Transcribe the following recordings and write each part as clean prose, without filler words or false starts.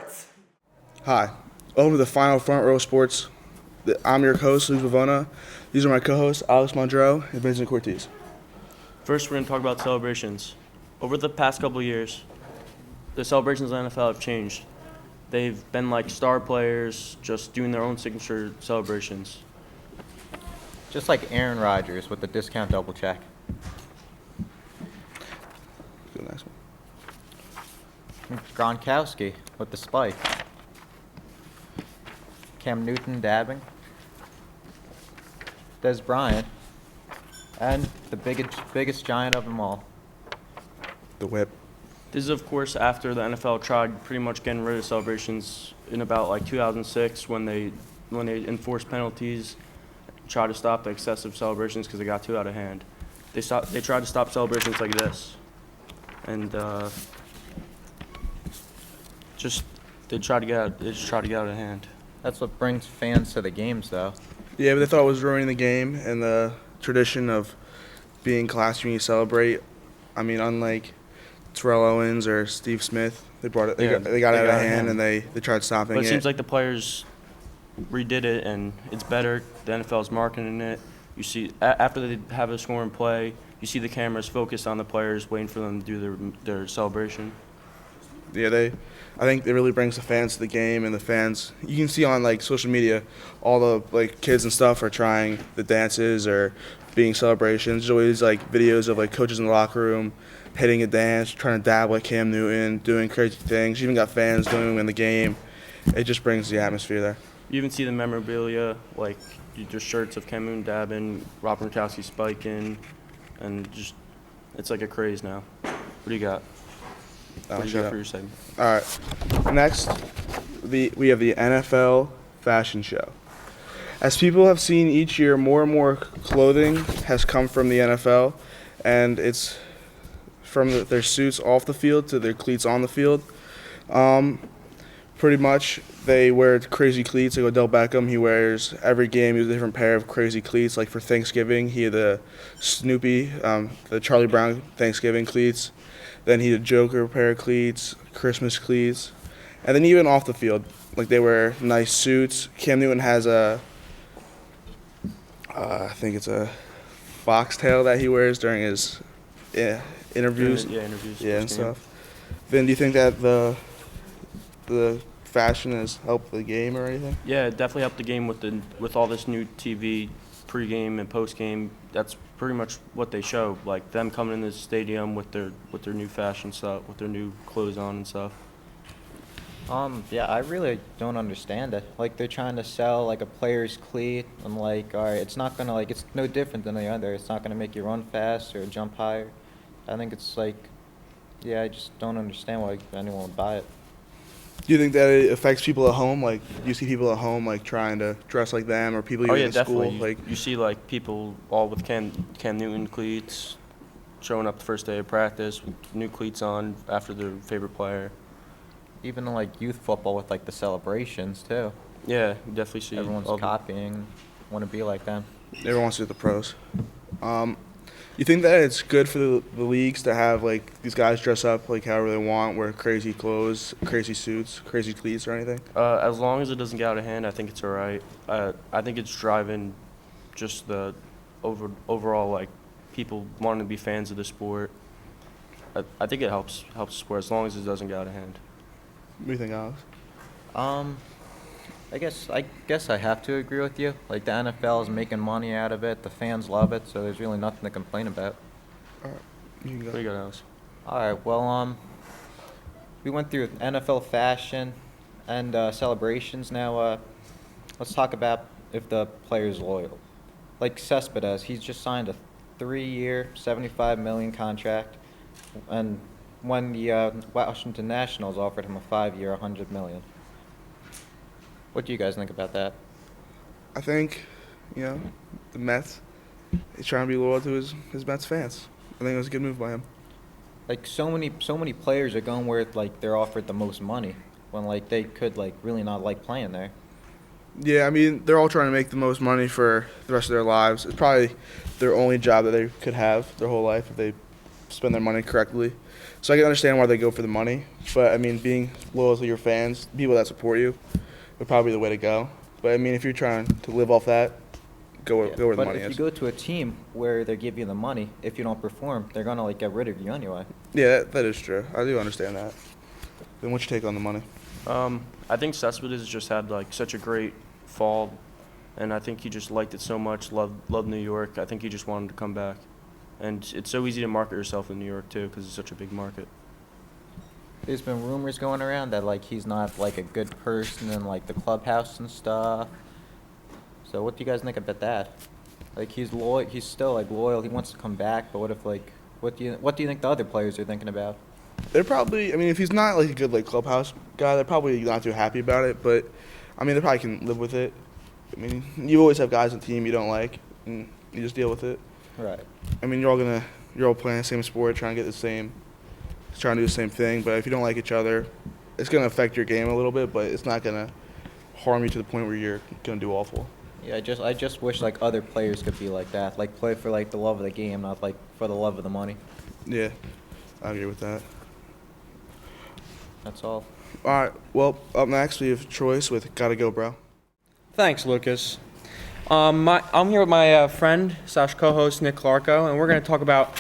Sports. Hi, welcome to the final Front Row Sports. I'm your host, Luke Vavona. These are my co-hosts, Alex Mondreau and Vincent Cortez. First, we're going to talk about celebrations. Over the past couple of years, the celebrations in the NFL have changed. They've been like star players just doing their own signature celebrations. Just like Aaron Rodgers with the discount double check. Go next one. Gronkowski with the spike. Cam Newton dabbing. Des Bryant. And the biggest giant of them all. The whip. This is, of course, after the NFL tried pretty much getting rid of celebrations in about like 2006 when they enforced penalties, tried to stop the excessive celebrations because they got too out of hand. They tried to stop celebrations like this, and they just tried to get out of hand. That's what brings fans to the games, though. Yeah, but they thought it was ruining the game and the tradition of being classy when you celebrate. I mean, unlike Terrell Owens or Steve Smith, they got it out of hand and they tried stopping it. But it seems like the players redid it and it's better. The NFL's marketing it. You see, after they have a score and play, you see the cameras focused on the players, waiting for them to do their celebration. Yeah, I think it really brings the fans to the game, and the fans, you can see on like social media, all the like kids and stuff are trying the dances or being celebrations. There's always like videos of like coaches in the locker room hitting a dance, trying to dab like Cam Newton, doing crazy things. You even got fans doing them in the game. It just brings the atmosphere there. You even see the memorabilia, like just shirts of Cam Newton dabbing, Rob Gronkowski spiking, and just it's like a craze now. What do you got? What do you got for your segment? All right. Next, we have the NFL fashion show. As people have seen each year, more and more clothing has come from the NFL, and it's from their suits off the field to their cleats on the field. Pretty much, they wear crazy cleats. Like Odell Beckham, he wears every game. He has a different pair of crazy cleats. Like for Thanksgiving, he had the Snoopy, the Charlie Brown Thanksgiving cleats. Then he had a Joker pair of cleats, Christmas cleats. And then even off the field, like they wear nice suits. Cam Newton has I think it's a foxtail that he wears during his interviews. Interviews. And stuff. Then do you think that the fashion has helped the game or anything? Yeah, it definitely helped the game with all this new TV pregame and postgame. That's pretty much what they show, like them coming in the stadium with their new fashion stuff, with their new clothes on and stuff. Yeah, I really don't understand it. Like they're trying to sell like a player's cleat. I'm like, all right, it's not gonna it's no different than the other. It's not gonna make you run fast or jump higher. I think it's like, yeah, I just don't understand why anyone would buy it. Do you think that it affects people at home? Like, do you see people at home like trying to dress like them, or people even in definitely. school? Like, you see like people all with Cam Newton cleats, showing up the first day of practice with new cleats on after their favorite player. Even in like youth football with like the celebrations too. Yeah, you definitely see. Everyone's copying, want to be like them. everyone wants to do the pros. You think that it's good for the leagues to have like these guys dress up like however they want, wear crazy clothes, crazy suits, crazy cleats, or anything? As long as it doesn't get out of hand, I think it's all right. I think it's driving just the overall like people wanting to be fans of the sport. I think it helps the sport as long as it doesn't get out of hand. What do you think, Alex? I guess I have to agree with you. Like the NFL is making money out of it, the fans love it, so there's really nothing to complain about. All right, you can go. What do you got, Alex? All right, well, we went through NFL fashion and celebrations. Now, let's talk about if the player's loyal. Like Cespedes, he's just signed a 3-year, $75 million contract, and when the Washington Nationals offered him a 5-year, $100 million. What do you guys think about that? I think, the Mets, he's trying to be loyal to his Mets fans. I think it was a good move by him. Like so many players are going where like they're offered the most money when like they could like really not like playing there. Yeah, I mean, they're all trying to make the most money for the rest of their lives. It's probably their only job that they could have their whole life if they spend their money correctly. So I can understand why they go for the money. But, I mean, being loyal to your fans, people that support you, would probably be the way to go. But, I mean, if you're trying to live off that, go where the money is. But if you go to a team where they give you the money, if you don't perform, they're going to, like, get rid of you anyway. Yeah, that is true. I do understand that. Then what's your take on the money? I think Cespedes just had like such a great fall, and I think he just liked it so much, loved New York. I think he just wanted to come back, and it's so easy to market yourself in New York too because it's such a big market. There's been rumors going around that, like, he's not, like, a good person in, like, the clubhouse and stuff. So what do you guys think about that? Like, he's loyal. He's still, like, loyal. He wants to come back, but what if, like, what do you think the other players are thinking about? They're probably, I mean, if he's not like a good like clubhouse guy, they're probably not too happy about it. But, I mean, they probably can live with it. I mean, you always have guys on the team you don't like, and you just deal with it. Right. I mean, you're all playing the same sport, trying to do the same thing. But if you don't like each other, it's gonna affect your game a little bit, but it's not gonna harm you to the point where you're gonna do awful. Yeah, I just wish, like, other players could be like that. Like, play for, like, the love of the game, not, like, for the love of the money. Yeah, I agree with that. That's all. All right. Well, up next we have Choice with "Gotta Go, Bro." Thanks, Lucas. I'm here with my friend / co-host Nick Clarko, and we're going to talk about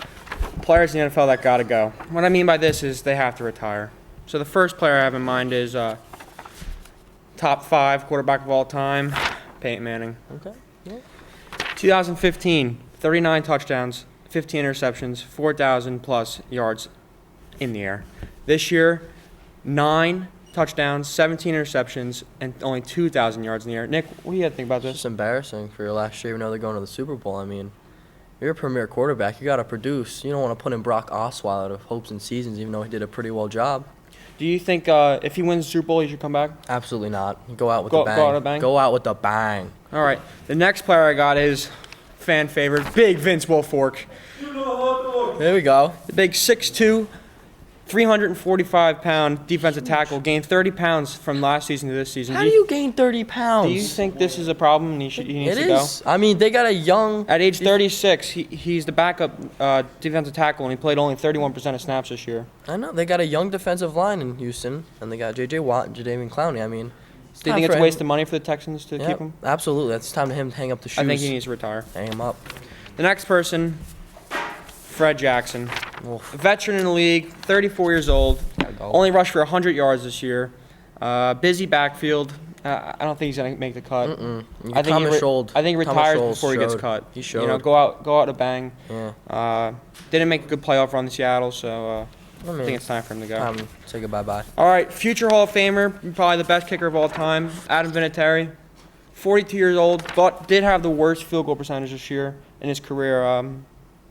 players in the NFL that gotta go. What I mean by this is they have to retire. So the first player I have in mind is top 5 quarterback of all time, Peyton Manning. Okay. Yeah. 2015, 39 touchdowns, 15 interceptions, 4,000 plus yards in the air. This year, 9 touchdowns, 17 interceptions, and only 2,000 yards in the air. Nick, what do you think about It's this? just embarrassing for your last year, even though they're going to the Super Bowl. I mean, you're a premier quarterback. You got to produce. You don't want to put in Brock Osweiler out of hopes and seasons, even though he did a pretty well job. Do you think if he wins the Super Bowl, he should come back? Absolutely not. You go out with Go a bang. out with a bang? Go out with a bang. All right. The next player I got is fan favorite, big Vince Wilfork. There we go. The big 6'2", 345-pound defensive tackle, gained 30 pounds from last season to this season. How do you gain 30 pounds? Do you think this is a problem and he needs It to is. go? I mean, they got a young. At age 36, he's the backup defensive tackle, and he played only 31% of snaps this year. I know. They got a young defensive line in Houston, and they got J.J. Watt and Jadeveon Clowney. I mean, Do you think it's a waste of money for the Texans to keep him? Absolutely. It's time for him to hang up the shoes. I think he needs to retire. Hang him up. The next person, Fred Jackson. Oof. A veteran in the league, 34 years old, Gotta go. only rushed for 100 yards this year. Busy backfield. I don't think he's going to make the cut. You I think Thomas Schold. I think he Thomas retires Schold before he gets showed. cut. He showed. You know, go out a bang. Yeah. Didn't make a good playoff run in Seattle, so I mean, I think it's time for him to go. time to say goodbye-bye. All right, future Hall of Famer, probably the best kicker of all time, Adam Vinatieri. 42 years old, but did have the worst field goal percentage this year in his career. What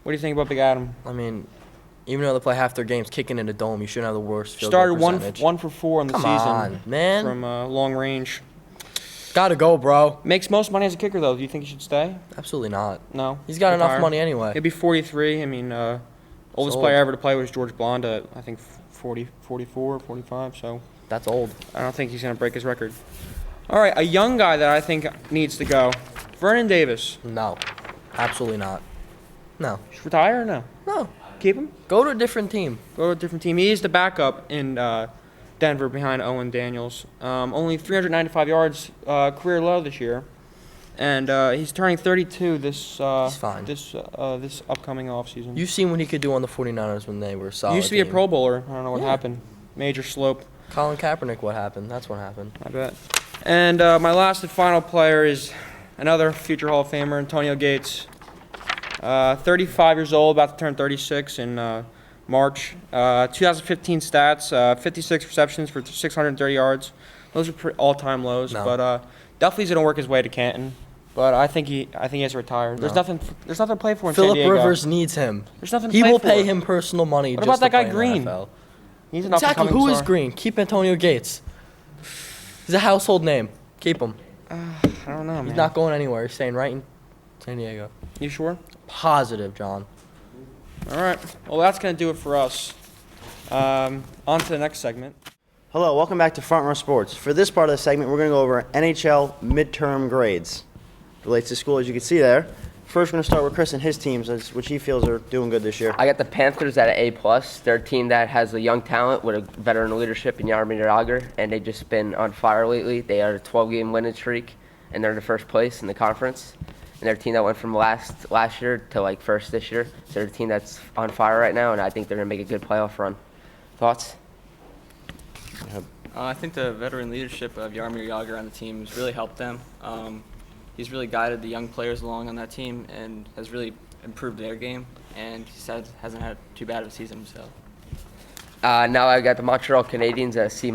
do you think about Big Adam? I mean, even though they play half their games kicking in a dome, you shouldn't have the worst field Started goal percentage. one for 4 in the Come season on, man. from long range. Gotta go, bro. Makes most money as a kicker, though. Do you think he should stay? Absolutely not. No. He's got Retire? enough money anyway. He'll be 43. I mean, oldest old. player ever to play was George Blonde at, I think, 40, 44, 45. So That's old. I don't think he's going to break his record. All right, a young guy that I think needs to go. Vernon Davis. No. Absolutely not. No. Should retire or no? No. Keep him? Go to a different team. Go to a different team. He is the backup in Denver behind Owen Daniels. Only 395 yards, career low this year. And he's turning 32 this He's fine. this upcoming offseason. You've seen what he could do on the 49ers when they were a solid He used to be a team. Pro Bowler. I don't know what Yeah. happened. Major slope, Colin Kaepernick, what happened? That's what happened. I bet. And my last and final player is another future Hall of Famer, Antonio Gates. 35 years old, about to turn 36 in March. 2015 stats, 56 receptions for 630 yards. Those are all-time lows, No. but definitely he's going to work his way to Canton. But I think he has to retire. There's No. nothing to play for in San Philip Diego. Rivers needs him. There's nothing to He play will for. pay him personal money What just about that to guy play in the Green? NFL. He's an Exactly. up-and-coming Who is star. Green? Keep Antonio Gates. He's a household name. Keep him. I don't know, man. He's not going anywhere. He's staying right in San Diego. You sure? Positive, John. All right. Well, that's going to do it for us. On to the next segment. Hello, welcome back to Front Row Sports. For this part of the segment, we're going to go over NHL midterm grades. Relates to school, as you can see there. First, we're going to start with Chris and his teams, which he feels are doing good this year. I got the Panthers at an A+. They're a team that has a young talent with a veteran leadership in Jaromir Jagr, and they've just been on fire lately. They are a 12-game winning streak, and they're in the first place in the conference. And they're a team that went from last year to like first this year. So they're a team that's on fire right now, and I think they're going to make a good playoff run. Thoughts? I think the veteran leadership of Jaromir Jagr on the team has really helped them. He's really guided the young players along on that team and has really improved their game, and he hasn't had too bad of a season himself. Now I got the Montreal Canadiens at a C-.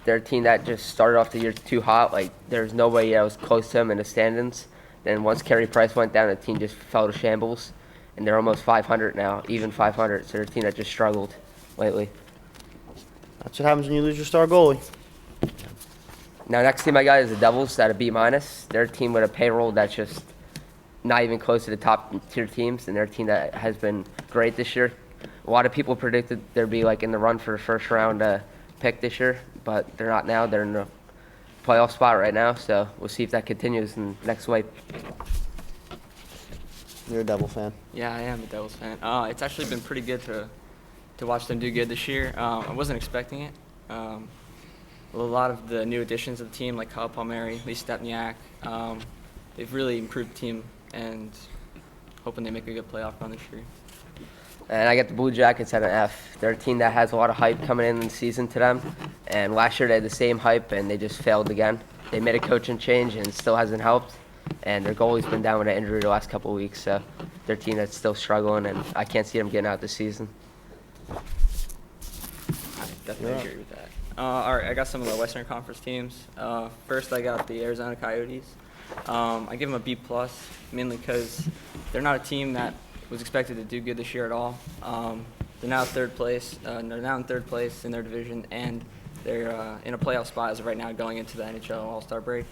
They're a team that just started off the year too hot. Like, there's nobody that was close to them in the standings. Then once Carey Price went down, the team just fell to shambles, and they're almost 500 now, even 500. So they're a team that just struggled lately. That's what happens when you lose your star goalie. Now, next team I got is the Devils at a B-. They're a team with a payroll that's just not even close to the top tier teams, and they're a team that has been great this year. A lot of people predicted they'd be like in the run for the first round pick this year, but they're not now. They're in the playoff spot right now, so we'll see if that continues in the next wipe. You're a Devil fan. Yeah, I am a Devils fan. It's actually been pretty good to watch them do good this year. I wasn't expecting it. A lot of the new additions of the team, like Kyle Palmieri, Lee Stepniak, they've really improved the team, and hoping they make a good playoff run this year. And I got the Blue Jackets at an F. They're a team that has a lot of hype coming in the season to them, and last year they had the same hype, and they just failed again. They made a coaching change, and it still hasn't helped, and their goalie's been down with an injury the last couple of weeks, so they're a team that's still struggling, and I can't see them getting out this season. I definitely agree with that. All right, I got some of the Western Conference teams. First, I got the Arizona Coyotes. I give them a B+, mainly because they're not a team that was expected to do good this year at all. They're now third place. They're now in third place in their division, and they're in a playoff spot as of right now going into the NHL All-Star break.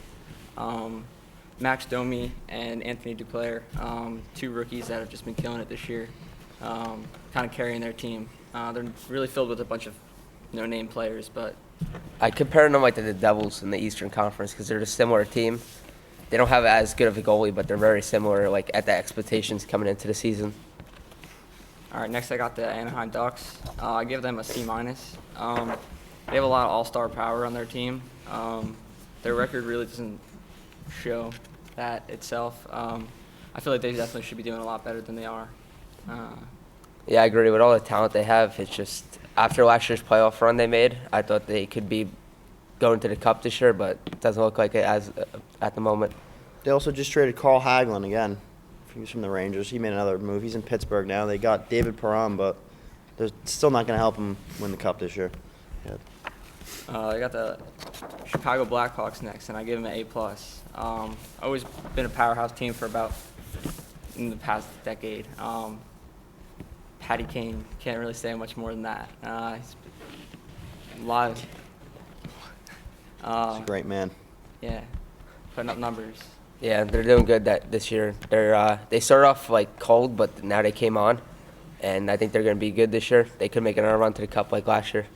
Max Domi and Anthony Duclair, two rookies that have just been killing it this year, kind of carrying their team. They're really filled with a bunch of no-name players, but I compare them like to the Devils in the Eastern Conference because they're a similar team. They don't have as good of a goalie, but they're very similar, like at the expectations coming into the season. all right, next I got the Anaheim Ducks. I give them a C-. They have a lot of all-star power on their team. Their record really doesn't show that itself. I feel like they definitely should be doing a lot better than they are. Yeah, I agree. With all the talent they have, it's just after last year's playoff run they made, I thought they could be going to the Cup this year, but it doesn't look like it as at the moment. They also just traded Carl Hagelin again. He was from the Rangers. He made another move. He's in Pittsburgh now. They got David Perron, but they're still not going to help him win the Cup this year. Yeah. I got the Chicago Blackhawks next, and I give them an A+. Always been a powerhouse team for about in the past decade. Patty Kane, can't really say much more than that. He's a lot of, He's a great man. yeah, putting up numbers. Yeah, they're doing good this year. They started off like cold, but now they came on, and I think they're going to be good this year. They could make another run to the Cup like last year.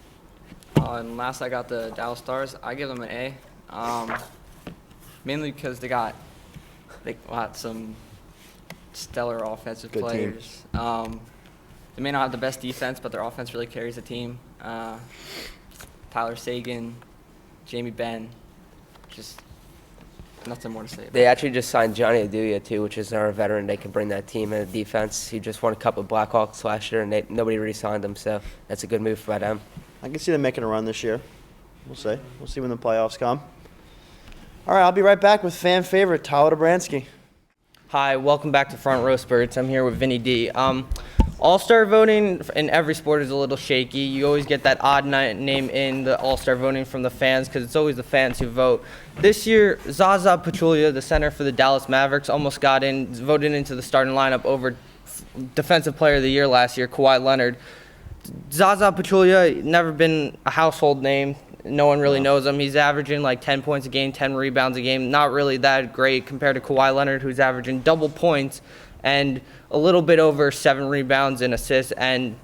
And last, I got the Dallas Stars. I give them an A, mainly because they got some stellar offensive Good team. players. They may not have the best defense, but their offense really carries the team. Tyler Seguin, Jamie Benn, just nothing more to say. They actually just signed Johnny Aduya too, which is our veteran. They can bring that team in the defense. He just won a Cup with Blackhawks last year, and nobody re-signed him, so that's a good move by them. I can see them making a run this year. We'll see. We'll see when the playoffs come. All right, I'll be right back with fan favorite Tyler Dobransky. Hi, welcome back to Front Row Spurts. I'm here with Vinny D. All-Star voting in every sport is a little shaky. You always get that odd name in the All-Star voting from the fans because it's always the fans who vote. This year, Zaza Pachulia, the center for the Dallas Mavericks, almost got voted into the starting lineup over Defensive Player of the Year last year, Kawhi Leonard. Zaza Pachulia, never been a household name. No one really knows him. He's averaging like 10 points a game, 10 rebounds a game. Not really that great compared to Kawhi Leonard, who's averaging double points and a little bit over 7 rebounds and assists and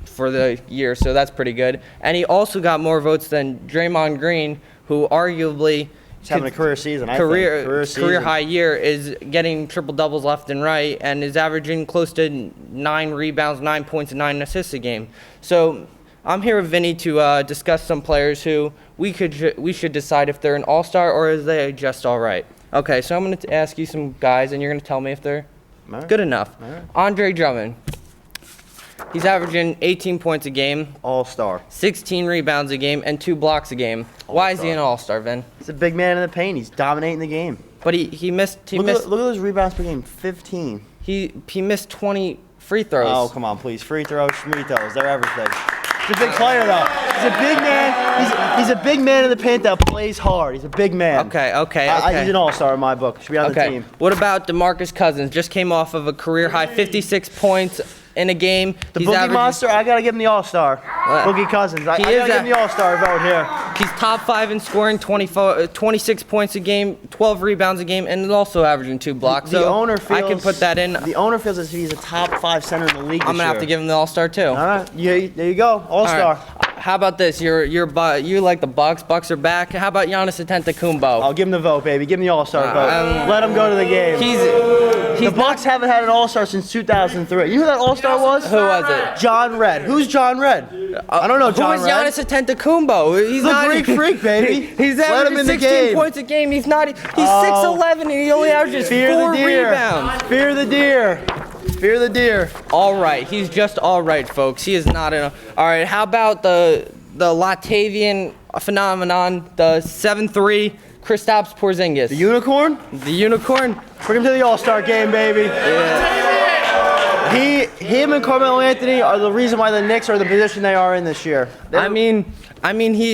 for the year, so that's pretty good. And he also got more votes than Draymond Green, who arguably He's having a career season, I think. career season. high year, is getting triple doubles left and right, and is averaging close to 9 rebounds, 9 points, and 9 assists a game. So I'm here with Vinny to discuss some players who we should decide if they're an all-star or is they just all right. Okay, so I'm going to ask you some guys, and you're going to tell me if they're All right. good enough. All right. Andre Drummond. He's averaging 18 points a game, All-star. 16 rebounds a game, and 2 blocks a game. Why is he an all-star, Vin? He's a big man in the paint. He's dominating the game. But he missed Look at those rebounds per game, 15. he missed 20 free throws. Oh, come on, please. Free throws, throws, they're everything. He's a big player, though. He's a big man. He's a big man in the paint that plays hard. He's a big man. Okay. He's an all-star in my book. Should be on the team. What about DeMarcus Cousins? Just came off of a career-high 56 points in a game. The Boogie Monster, I got to give him the all-star. Boogie Cousins. I got to give him the all-star vote here. He's top 5 in scoring, 26 points a game, 12 rebounds a game, and also averaging 2 blocks. The so owner feels, I can put that in. The owner feels as if he's a top 5 center in the league. I'm going to have to give him the all-star, too. All right. Yeah, there you go. All-star. All right. How about this? You like the Bucks. Bucks are back. How about Giannis Antetokounmpo? I'll give him the vote, baby. Give him the all-star vote. Let him go to the game. The Bucks haven't had an all-star since 2003. You know who that all-star was? Who was it? John Red. Who's John Red? I don't know John Red. Who is Giannis Antetokounmpo? He's the not Greek freak, baby. He's Let him averaging in the 16 game. points a game. He's 6'11" and he only averages 4 rebounds. Fear the deer. Fear the deer. All right, he's just all right, folks. He is not in. All right, how about the Latvian phenomenon, the 7'3" Kristaps Porzingis? The unicorn? The unicorn. Bring him to the All-Star game, baby. Yeah. Him and Carmelo Anthony are the reason why the Knicks are the position they are in this year.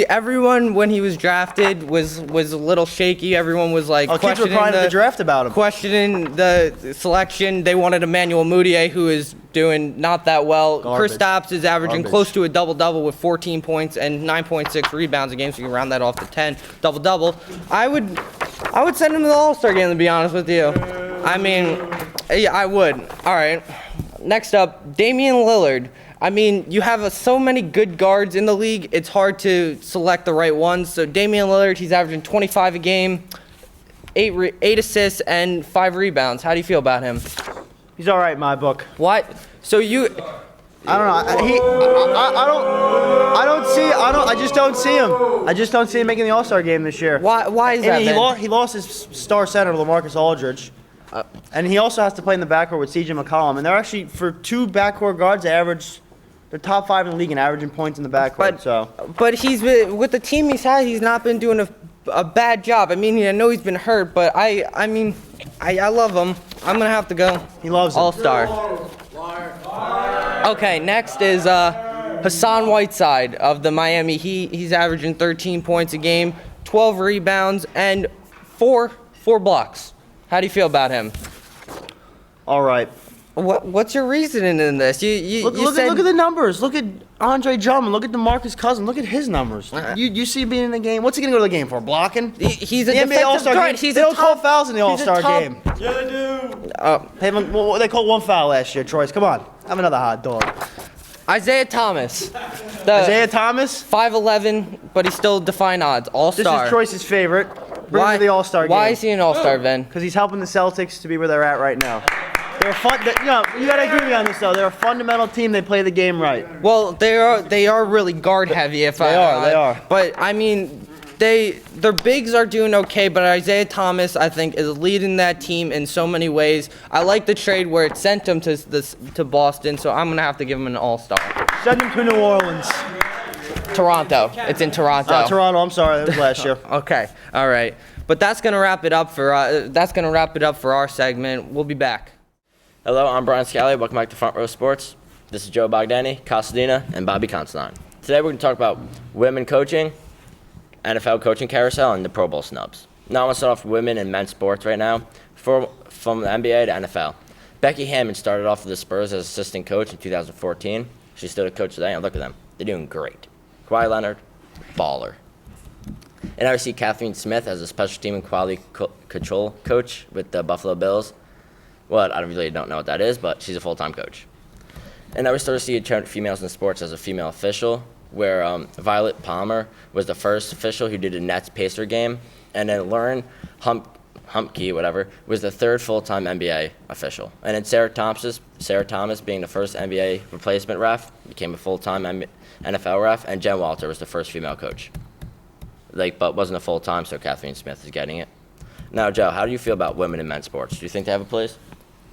Everyone when he was drafted was a little shaky. Everyone was like kids were crying at the draft about him. Questioning the selection. They wanted Emmanuel Mudiay, who is doing not that well. Kristaps is averaging close to a double-double with 14 points and 9.6 rebounds a game, so you can round that off to 10 double-double. I would send him to the All-Star game, to be honest with you. Yeah, I would. All right. Next up, Damian Lillard. You have so many good guards in the league, it's hard to select the right ones. So Damian Lillard, he's averaging 25 a game, 8 assists, and 5 rebounds. How do you feel about him? He's all right in my book. What? So you... I don't know. I just don't see him. I just don't see him making the All-Star game this year. Why is that, He lost his star center, LaMarcus Aldridge. And he also has to play in the backcourt with C.J. McCollum. And they're actually, for 2 backcourt guards, they're top 5 in the league in averaging points in the backcourt. But he's been, with the team he's had, he's not been doing a bad job. I know he's been hurt, but I love him. I'm going to have to go. He loves him. All-Star. Okay, next is Hassan Whiteside of the Miami Heat. He's averaging 13 points a game, 12 rebounds, and 4 blocks. How do you feel about him? All right. What's your reasoning in this? Look at the numbers. Look at Andre Drummond. Look at DeMarcus Cousins. Look at his numbers. You see him being in the game. What's he going to go to the game for? Blocking? He's a the NBA All-Star guard. game. They don't call fouls in the All-Star game. Yeah, they do. They called 1 foul last year, Troyce. Come on. Have another hot dog. Isaiah Thomas. Isaiah Thomas? 5'11", but he's still defying odds. All-Star. This is Troyce's favorite. Bring him to the All-Star game. Why is he an All-Star, Vin? Because he's helping the Celtics to be where they're at right now. They're you got to agree with me on this, though. They're a fundamental team. They play the game right. Well, they are really guard heavy. They are. But their bigs are doing okay. But Isaiah Thomas, I think, is leading that team in so many ways. I like the trade where it sent him to Boston, so I'm gonna have to give him an All-Star. Send him to New Orleans. Toronto. It's in Toronto. Toronto. I'm sorry, that was last year. Okay. All right. But that's gonna wrap it up for our segment. We'll be back. Hello, I'm Brian Scally. Welcome back to Front Row Sports. This is Joe Bogdani, Casadena, and Bobby Constantine. Today we're going to talk about women coaching, NFL coaching carousel, and the Pro Bowl snubs. Now I want to start off with women and men's sports right now, from the NBA to NFL. Becky Hammon started off with the Spurs as assistant coach in 2014. She's still a coach today, and look at them. They're doing great. Kawhi Leonard, baller. And now we see Kathleen Smith as a special team and quality control coach with the Buffalo Bills. Well, I really don't know what that is, but she's a full-time coach. And now we start to see a trend of females in sports as a female official, where Violet Palmer was the first official who did a Nets-Pacer game, And then Lauren Humke, whatever, was the third full-time NBA official. And then Sarah Thomas, being the first NBA replacement ref, became a full-time NFL ref, and Jen Walter was the first female coach. But wasn't a full-time, so Kathleen Smith is getting it. Now, Joe, how do you feel about women in men's sports? Do you think they have a place?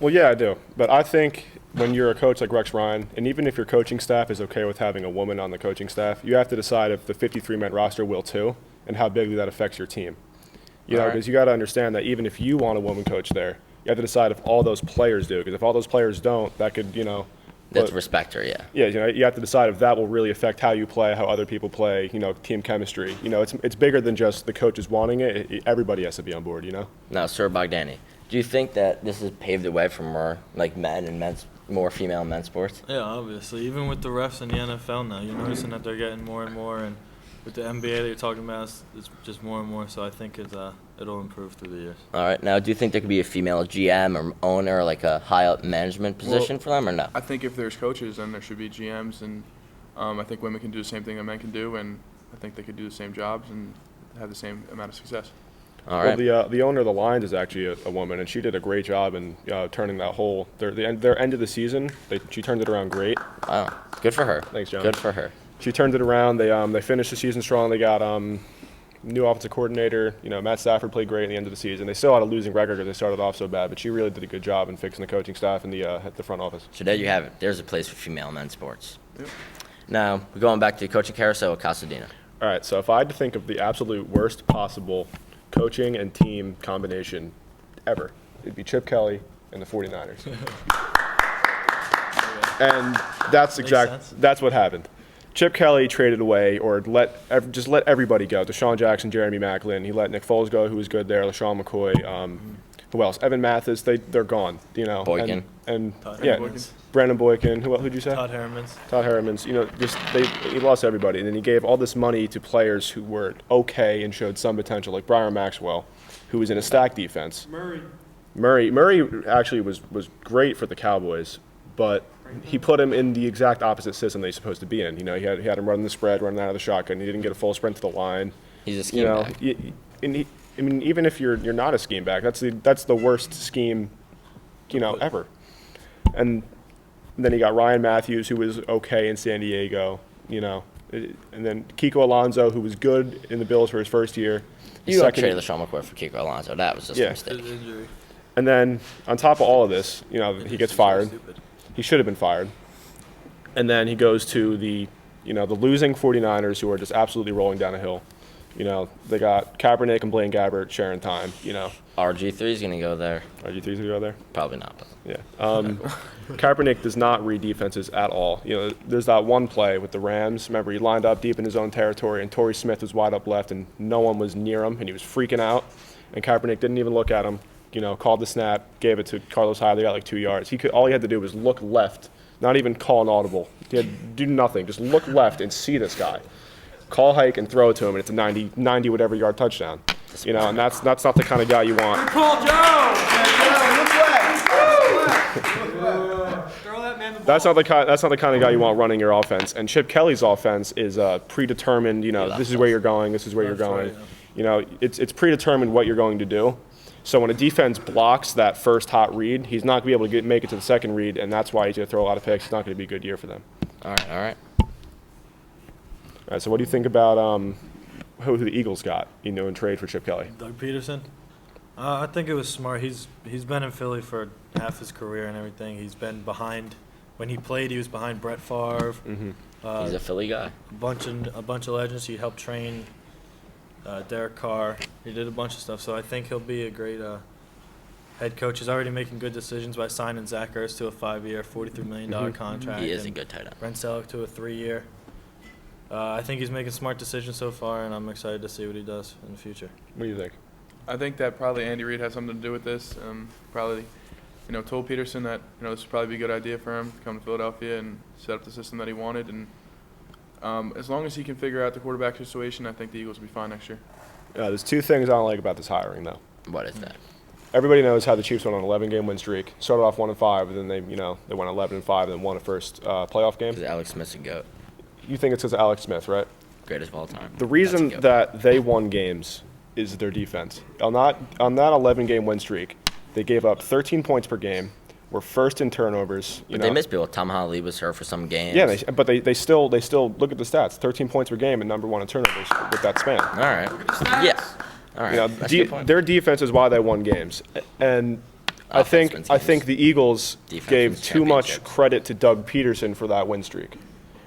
Well, yeah, I do. But I think when you're a coach like Rex Ryan, and even if your coaching staff is okay with having a woman on the coaching staff, you have to decide if the 53-man roster will too, and how big that affects your team. You know, because you got to understand that even if you want a woman coach there, you have to decide if all those players do. Because if all those players don't, that could, That's respect her, yeah. Yeah, you have to decide if that will really affect how you play, how other people play, team chemistry. It's bigger than just the coaches wanting it. Everybody has to be on board, Now, Sir Bogdani, do you think that this has paved the way for more men and more female in men's sports? Yeah, obviously. Even with the refs in the NFL now, you're noticing that they're getting more and more, and with the NBA that you're talking about, it's just more and more. So I think it'll improve through the years. All right. Now, do you think there could be a female GM or owner, like a high-up management position for them, or no? I think if there's coaches, then there should be GMs, and I think women can do the same thing that men can do, and I think they could do the same jobs and have the same amount of success. All right. Well, the owner of the Lions is actually a woman, and she did a great job in turning that whole their end of the season. She turned it around great. Wow, good for her. Thanks, John. Good for her. She turned it around. They finished the season strong. They got new offensive coordinator. Matt Stafford played great at the end of the season. They still had a losing record because they started off so bad, but she really did a good job in fixing the coaching staff and the front office. So there you have it. There's a place for female men's sports. Yep. Now, we're going back to coaching carousel with Casadena. All right, so if I had to think of the absolute worst possible coaching and team combination ever, it'd be Chip Kelly and the 49ers. And that's what happened. Chip Kelly traded away or just let everybody go. Deshaun Jackson, Jeremy Maclin. He let Nick Foles go, who was good there. LaShawn McCoy. Who else? Evan Mathis. They're gone. Boykin. Brandon Boykin. Who'd you say? Todd Hermans. Todd Hermans. He lost everybody, and then he gave all this money to players who were okay and showed some potential, like Brian Maxwell, who was in a stacked defense. Murray actually was great for the Cowboys, but he put him in the exact opposite system that he's supposed to be in. He had him running the spread, running out of the shotgun. He didn't get a full sprint to the line. He's a scheme back. Even if you're not a scheme back, that's the worst scheme, ever. And then he got Ryan Mathews, who was okay in San Diego, and then Kiko Alonso, who was good in the Bills for his first year. You don't trade LaShawn McCoy for Kiko Alonso. That was just a mistake. And then on top of all of this, he gets fired. He should have been fired. And then he goes to the losing 49ers, who are just absolutely rolling down a hill. They got Kaepernick and Blaine Gabbert sharing time. RG3 is going to go there. RG3 is going to go there? Probably not. But. Yeah. Kaepernick does not read defenses at all. There's that one play with the Rams. Remember, he lined up deep in his own territory, and Torrey Smith was wide up left, and no one was near him, and he was freaking out. And Kaepernick didn't even look at him. Called the snap, gave it to Carlos Hyde. They got like 2 yards. All he had to do was look left, not even call an audible. He had to do nothing. Just look left and see this guy. Call hike and throw it to him, and it's a 90 whatever yard touchdown. And that's not the kind of guy you want. That's not the kind of guy you want running your offense. And Chip Kelly's offense is predetermined. This is where you're going. This is where you're going. It's predetermined what you're going to do. So when a defense blocks that first hot read, he's not going to be able to make it to the second read, and that's why he's going to throw a lot of picks. It's not going to be a good year for them. All right. All right, so what do you think about who the Eagles got, in trade for Chip Kelly? Doug Peterson. I think it was smart. He's been in Philly for half his career and everything. He's been behind. When he played, he was behind Brett Favre. Mm-hmm. He's a Philly guy. A bunch of legends. He helped train Derek Carr. He did a bunch of stuff. So I think he'll be a great head coach. He's already making good decisions by signing Zach Ertz to a 5-year, $43 million contract. He is a good tight end. Brent Selleck to a 3-year. I think he's making smart decisions so far, and I'm excited to see what he does in the future. What do you think? I think that probably Andy Reid has something to do with this. Probably, told Peterson that this would probably be a good idea for him to come to Philadelphia and set up the system that he wanted. And as long as he can figure out the quarterback situation, I think the Eagles will be fine next year. There's two things I don't like about this hiring, though. What is that? Everybody knows how the Chiefs went on an 11-game win streak. Started off 1-5, and then they went 11-5, and then won a first playoff game. Because Alex Smith's a goat. You think it's because of Alex Smith, right? Greatest of all time. The reason that they won games is their defense. On that 11-game win streak, they gave up 13 points per game. Were first in turnovers. But they missed people. Tom Holly was hurt for some games. Yeah, but they still look at the stats. 13 points per game and number 1 in turnovers with that span. All right. Yeah. All right. That's a good point. Their defense is why they won games, and I think the Eagles gave too much credit to Doug Peterson for that win streak.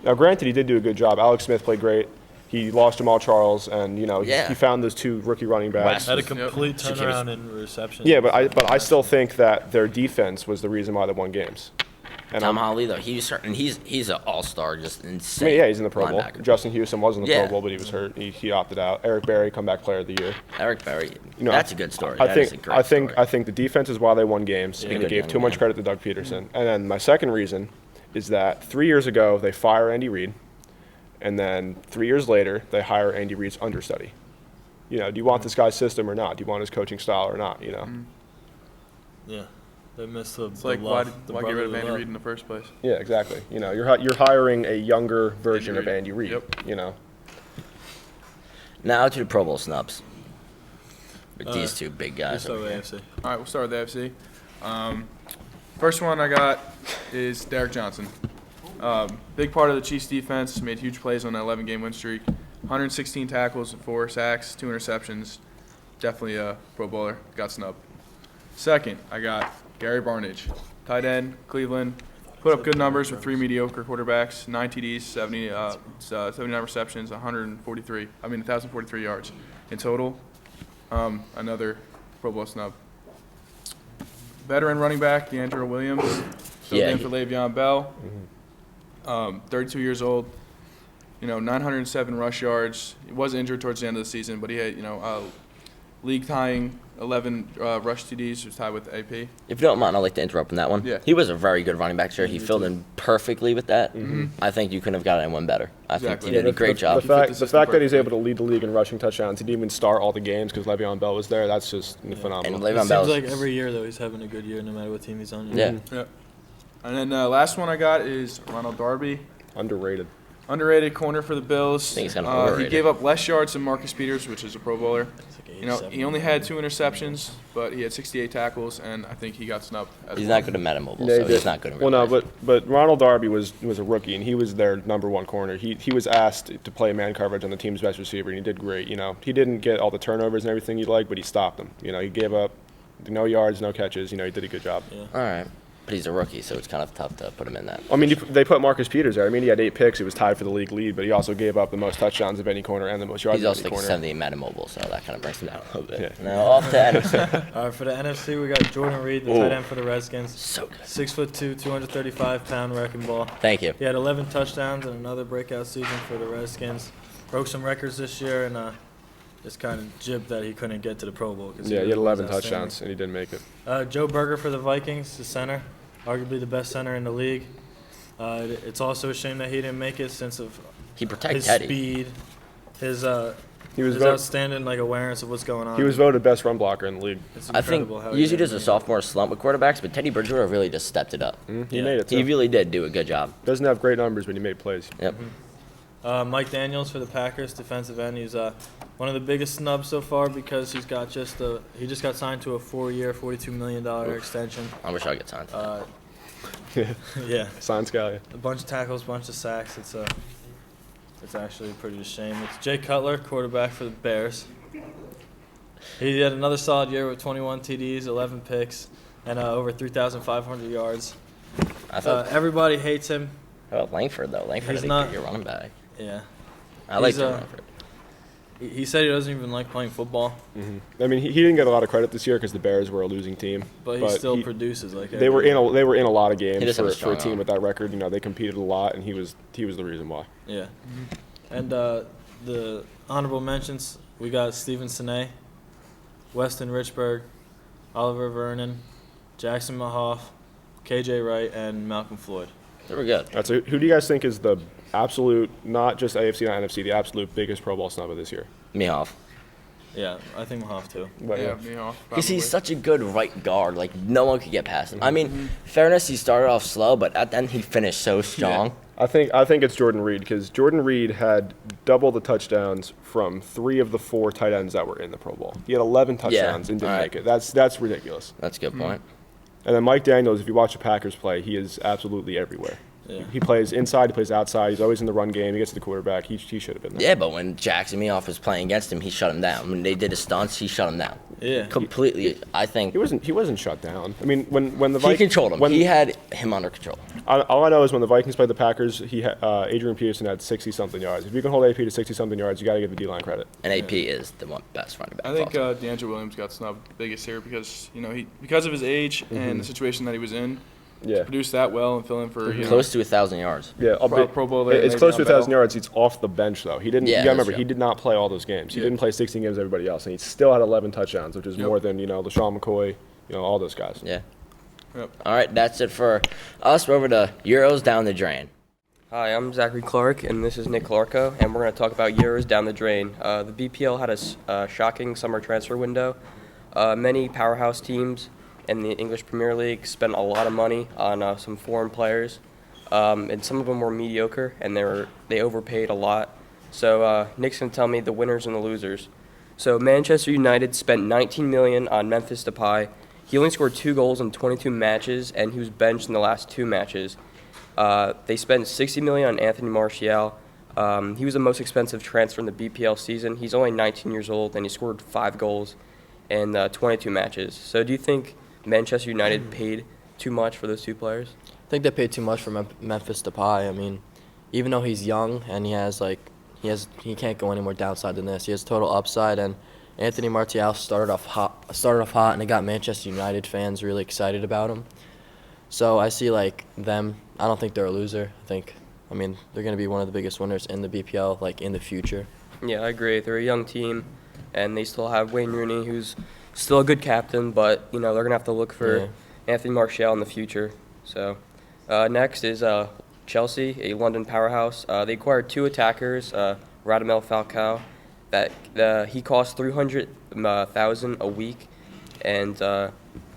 Now, granted, he did do a good job. Alex Smith played great. He lost Jamal Charles, and he found those 2 rookie running backs. Had a complete turnaround in reception. Yeah, but I still think that their defense was the reason why they won games. And Tom Holly, though, he's an all-star, just insane. Yeah, he's in the Pro Bowl. linebacker. Justin Houston was in the Pro Bowl, but he was hurt. He opted out. Eric Berry, comeback player of the year. Eric Berry, that's a good story. I think the defense is why they won games, and they gave too much credit to Doug Peterson. And then my second reason is that 3 years ago they fire Andy Reid, and then 3 years later they hire Andy Reid's understudy. Do you want this guy's system or not? Do you want his coaching style or not? Yeah. They missed the It's like, why get rid of Andy Reid in the first place? Yeah, exactly. You're hiring a younger version of Andy Reid. Yep. Now to the Pro Bowl snubs. With these 2 big guys. Start with AFC. All right, we'll start with the AFC. First one I got is Derek Johnson. Big part of the Chiefs defense, made huge plays on that 11-game win streak. 116 tackles, 4 sacks, 2 interceptions. Definitely a Pro Bowler. Got snubbed. Second, I got Gary Barnidge, tight end, Cleveland. Put up good numbers with 3 mediocre quarterbacks, 9 TDs, 79 receptions, 1,043 yards in total. Another Pro Bowl snub. Veteran running back, DeAndre Williams, filled in for Le'Veon Bell. 32 years old. 907 rush yards. He was injured towards the end of the season, but he had, league-tying 11 rush TDs, was tied with AP. If you don't mind, I'd like to interrupt on that one. Yeah. He was a very good running back, sure. He filled in perfectly with that. I think you couldn't have got anyone better. I think he did a great job. The fact that he's able to lead the league in rushing touchdowns, he didn't even start all the games because Le'Veon Bell was there, that's just phenomenal. And It Le'Veon seems Bell like every year, though, he's having a good year no matter what team he's on. Yeah. And then last one I got is Ronald Darby. Underrated corner for the Bills. I think he's kind of overrated. He gave up less yards than Marcus Peters, which is a Pro Bowler. He only had 2 interceptions, but he had 68 tackles, and I think he got snubbed. He's not good at meta-mobile, so he's not good at Well, no, but Ronald Darby was a rookie, and he was their number 1 corner. He was asked to play man coverage on the team's best receiver, and he did great. He didn't get all the turnovers and everything you'd like, but he stopped them. He gave up no yards, no catches. He did a good job. Yeah. All right. But he's a rookie, so it's kind of tough to put him in that. I mean, they put Marcus Peters there. I mean, he had 8 picks. He was tied for the league lead, but he also gave up the most touchdowns of any corner and the most yards He's of also any like corner. 70 meta-mobile, so that kind of brings him down a little bit. Yeah. Now off to NFC. All right, for the NFC, we got Jordan Reed, the tight end for the Redskins. So good. 6'2", 235-pound wrecking ball. Thank you. He had 11 touchdowns and another breakout season for the Redskins. Broke some records this year and just kind of jibbed that he couldn't get to the Pro Bowl. Yeah, he had 11 touchdowns, and he didn't make it. Joe Berger for the Vikings, the center, arguably the best center in the league. It's also a shame that he didn't make it since of He protected his Teddy. speed, his His outstanding awareness of what's going on. He was voted best run blocker in the league. It's I think incredible how he usually did there's a it. sophomore slump with quarterbacks, but Teddy Bridgewater really just stepped it up. He made it, too. He really did do a good job. Doesn't have great numbers, but he made plays. Yep. Mike Daniels for the Packers, defensive end. He's one of the biggest snubs so far because he just got signed to a 4-year, $42 million extension. I wish I could sign that. Yeah. Science guy. A bunch of tackles, bunch of sacks. It's actually pretty a shame. It's Jay Cutler, quarterback for the Bears. He had another solid year with 21 TDs, 11 picks, and over 3,500 yards. I thought Everybody hates him. How about Langford, though? Langford He's is not- your running back. Yeah. I like He's, Langford. He said he doesn't even like playing football, I mean, he didn't get a lot of credit this year because the Bears were a losing team. but he still produces. They were in a lot of He games does have a for strong a team arm. with that record. They competed a lot, and he was the reason why. Yeah. And the honorable mentions, we got Steven Sine, Weston Richburg, Oliver Vernon, Jackson Mahoff, KJ Wright, and Malcolm Floyd. They were good. Who do you guys think is the absolute, not just AFC, not NFC, the absolute biggest Pro Bowl snub of this year? Mehoff. Yeah, I think we'll have to. But, Yeah, me off. Because he's probably. such a good right guard. Like, no one could get past him. I mean, fairness, he started off slow, but at the end he finished so strong. I think it's Jordan Reed, because Jordan Reed had double the touchdowns from 3 of the 4 tight ends that were in the Pro Bowl. He had 11 touchdowns and didn't all right. make it. That's ridiculous. That's a good point. And then Mike Daniels, if you watch the Packers play, he is absolutely everywhere. Yeah. He plays inside, he plays outside, he's always in the run game, he gets to the quarterback. He should have been there. Yeah, but when Jackson Meoff was playing against him, he shut him down. When they did his stunts, he shut him down. Yeah. Completely, I think. He wasn't shut down. I mean, when the He Vikings controlled him. He had him under control. All I know is when the Vikings played the Packers, Adrian Peterson had 60-something yards. If you can hold AP to 60-something yards, you got to give the D-line credit. And AP is the best running back. I think D'Angelo Williams got snubbed biggest here because because of his age and the situation that he was in. Yeah. To produce that well and fill in for Close to 1,000 yards. Yeah, Pro Bowl. it's close to 1,000 yards. He's off the bench though. He didn't. Yeah, You gotta that's remember, true. he did not play all those games. He didn't play 16 games. Everybody else, and he still had 11 touchdowns, which is more than LaShawn McCoy, all those guys. Yeah. Yep. All right, that's it for us. We're over to Euros down the drain. Hi, I'm Zachary Clark, and this is Nick Clarko, and we're going to talk about Euros down the drain. The BPL had a shocking summer transfer window. Many powerhouse teams in the English Premier League spent a lot of money on some foreign players, and some of them were mediocre, and they overpaid a lot. So Nick's going to tell me the winners and the losers. So Manchester United spent $19 million on Memphis Depay. He only scored 2 goals in 22 matches, and he was benched in the last 2 matches. They spent $60 million on Anthony Martial. He was the most expensive transfer in the BPL season. He's only 19 years old, and he scored 5 goals in 22 matches. So do you think Manchester United paid too much for those 2 players? I think they paid too much for Memphis Depay. I mean, even though he's young and he can't go any more downside than this. He has total upside, and Anthony Martial started off hot, and it got Manchester United fans really excited about him. So I see them. I don't think they're a loser. I mean, they're going to be one of the biggest winners in the BPL, in the future. Yeah, I agree. They're a young team, and they still have Wayne Rooney, who's still a good captain, but they're going to have to look for Anthony Martial in the future. So next is Chelsea, a London powerhouse. They acquired 2 attackers, Radamel Falcao, that he cost $300,000 a week, and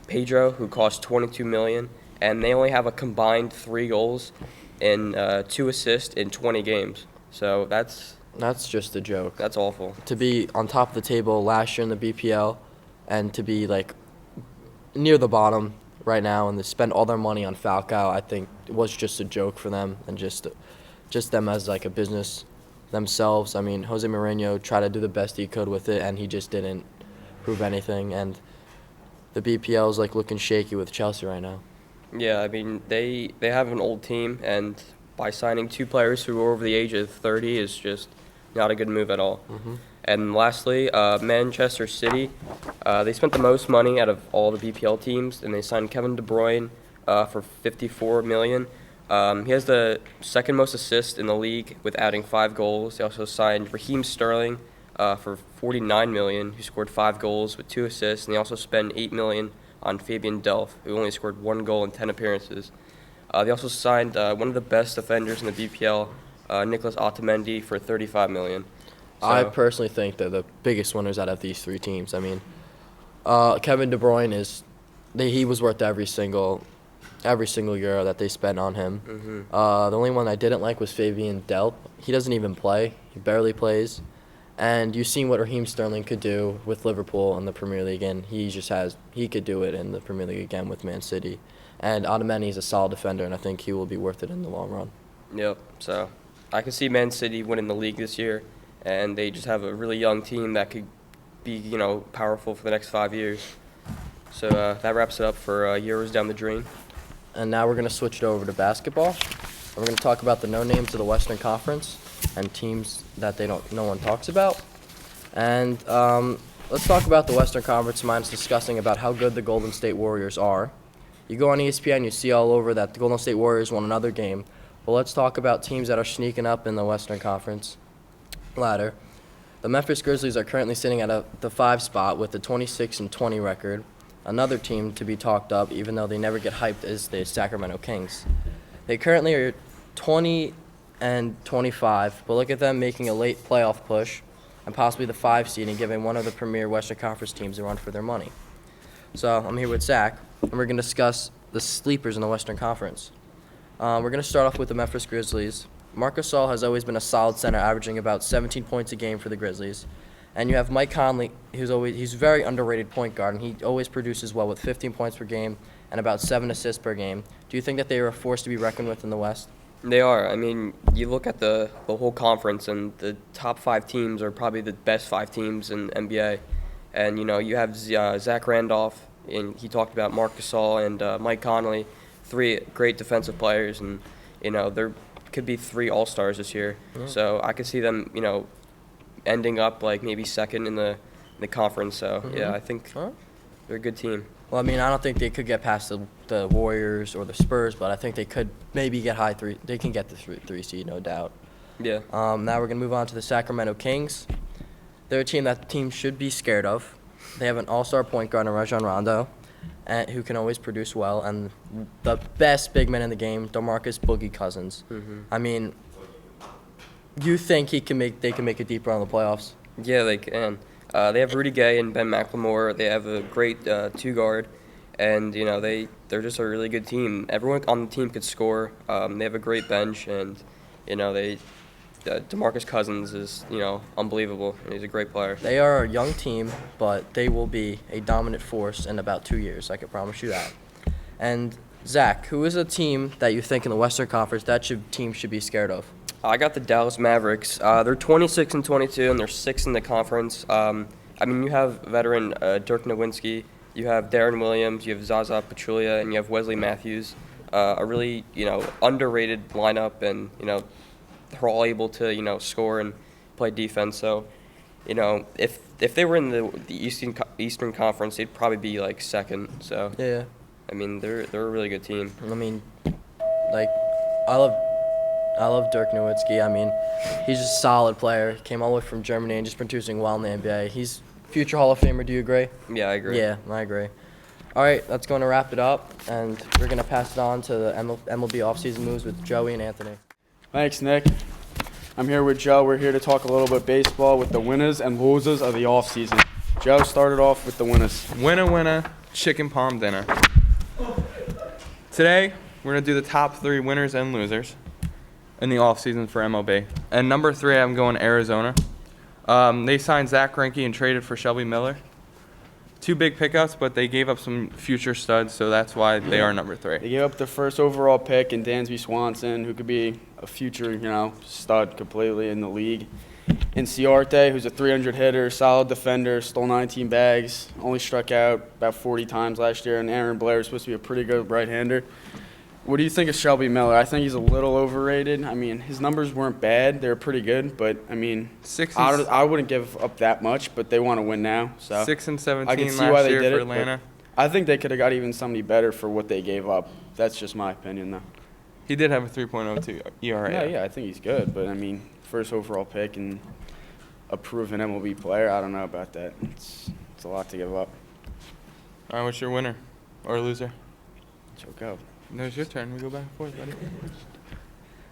Pedro, who cost $22 million, and they only have a combined 3 goals and 2 assists in 20 games. So that's just a joke. That's awful. To be on top of the table last year in the BPL, and to be near the bottom right now, and to spend all their money on Falcao, I think it was just a joke for them, and just them as a business themselves. I mean, Jose Mourinho tried to do the best he could with it, and he just didn't prove anything. And the BPL is looking shaky with Chelsea right now. Yeah, I mean, they have an old team, and by signing 2 players who are over the age of 30 is just not a good move at all. Mm-hmm. And lastly, Manchester City, they spent the most money out of all the BPL teams, and they signed Kevin De Bruyne for $54 million. He has the second most assists in the league with adding 5 goals. They also signed Raheem Sterling for $49 million, who scored 5 goals with 2 assists, and they also spent $8 million on Fabian Delph, who only scored 1 goal in 10 appearances. They also signed one of the best defenders in the BPL, Nicolas Otamendi, for $35 million. So, I personally think they're the biggest winners out of these 3 teams. I mean, Kevin De Bruyne he was worth every single euro that they spent on him. Mm-hmm. The only one I didn't like was Fabian Delph. He doesn't even play. He barely plays. And you've seen what Raheem Sterling could do with Liverpool in the Premier League, and he could do it in the Premier League again with Man City. And Otamendi is a solid defender, and I think he will be worth it in the long run. Yep, so I can see Man City winning the league this year, and they just have a really young team that could be, powerful for the next 5 years. So that wraps it up for Euros down the drain. And now we're going to switch it over to basketball. We're going to talk about the no-names of the Western Conference and teams that no one talks about. And let's talk about the Western Conference. Mine's discussing about how good the Golden State Warriors are. You go on ESPN, you see all over that the Golden State Warriors won another game. But let's talk about teams that are sneaking up in the Western Conference ladder. The Memphis Grizzlies are currently sitting at the 5 spot with a 26-20 record. Another team to be talked up, even though they never get hyped, is the Sacramento Kings. They currently are 20-25, but look at them making a late playoff push and possibly the 5 seed and giving one of the premier Western Conference teams a run for their money. So I'm here with Zach, and we're going to discuss the sleepers in the Western Conference. We're going to start off with the Memphis Grizzlies. Marc Gasol has always been a solid center, averaging about 17 points a game for the Grizzlies. And you have Mike Conley, he's a very underrated point guard, and he always produces well with 15 points per game and about 7 assists per game. Do you think that they are a force to be reckoned with in the West? They are. I mean, you look at the whole conference, and the top 5 teams are probably the best 5 teams in NBA. And, you have Zach Randolph, and he talked about Marc Gasol and Mike Conley, 3 great defensive players, and, there could be 3 All-Stars this year. Yeah. So I could see them, ending up like maybe second in the conference. So, yeah, I think they're a good team. Well, I mean, I don't think they could get past the Warriors or the Spurs, but I think they could maybe get high 3. They can get the 3 seed, no doubt. Yeah. Now we're going to move on to the Sacramento Kings. They're a team that the team should be scared of. They have an all-star point guard in Rajon Rondo, who can always produce well, and the best big man in the game, DeMarcus Boogie Cousins. I mean, you think they can make a deep run in the playoffs? Yeah, they can. They have Rudy Gay and Ben McLemore. They have a great 2-guard, and they're just a really good team. Everyone on the team could score. They have a great bench, and DeMarcus Cousins is unbelievable, and he's a great player. They are a young team, but they will be a dominant force in about 2 years. I can promise you that. And Zach, who is a team that you think in the Western Conference team should be scared of? I got the Dallas Mavericks. They're 26-22, and they're 6th in the conference. I mean, you have veteran Dirk Nowitzki, you have Darren Williams, you have Zaza Pachulia, and you have Wesley Mathews. A really underrated lineup, and they're all able to score and play defense. So, if they were in the Eastern Conference, they'd probably be like second. So yeah, I mean, they're a really good team. I mean, I love Dirk Nowitzki. I mean, he's just a solid player. He came all the way from Germany and just producing well in the NBA. He's future Hall of Famer. Do you agree? Yeah, I agree. Yeah, I agree. All right, that's going to wrap it up, and we're going to pass it on to the MLB Offseason Moves with Joey and Anthony. Thanks, Nick. I'm here with Joe. We're here to talk a little bit baseball with the winners and losers of the offseason. Joe started off with the winners. Winner, chicken palm dinner. Today, we're going to do the top 3 winners and losers in the offseason for MLB. And number 3, I'm going Arizona. They signed Zach Greinke and traded for Shelby Miller. 2 big pickups, but they gave up some future studs, so that's why they are number 3. They gave up the first overall pick in Dansby Swanson, who could be a future, stud completely in the league. And Ciarte, who's a 300 hitter, solid defender, stole 19 bags, only struck out about 40 times last year. And Aaron Blair is supposed to be a pretty good right-hander. What do you think of Shelby Miller? I think he's a little overrated. I mean, his numbers weren't bad. They were pretty good, but, I mean, I wouldn't give up that much, but they want to win now. So 6 and 17 I can see last why they year did for it, Atlanta. I think they could have got even somebody better for what they gave up. That's just my opinion, though. He did have a 3.02 ERA. Yeah, I think he's good, but, I mean, first overall pick and a proven MLB player, I don't know about that. It's a lot to give up. All right, what's your winner or loser? Choke out. No, it's your turn. We go back and forth, buddy.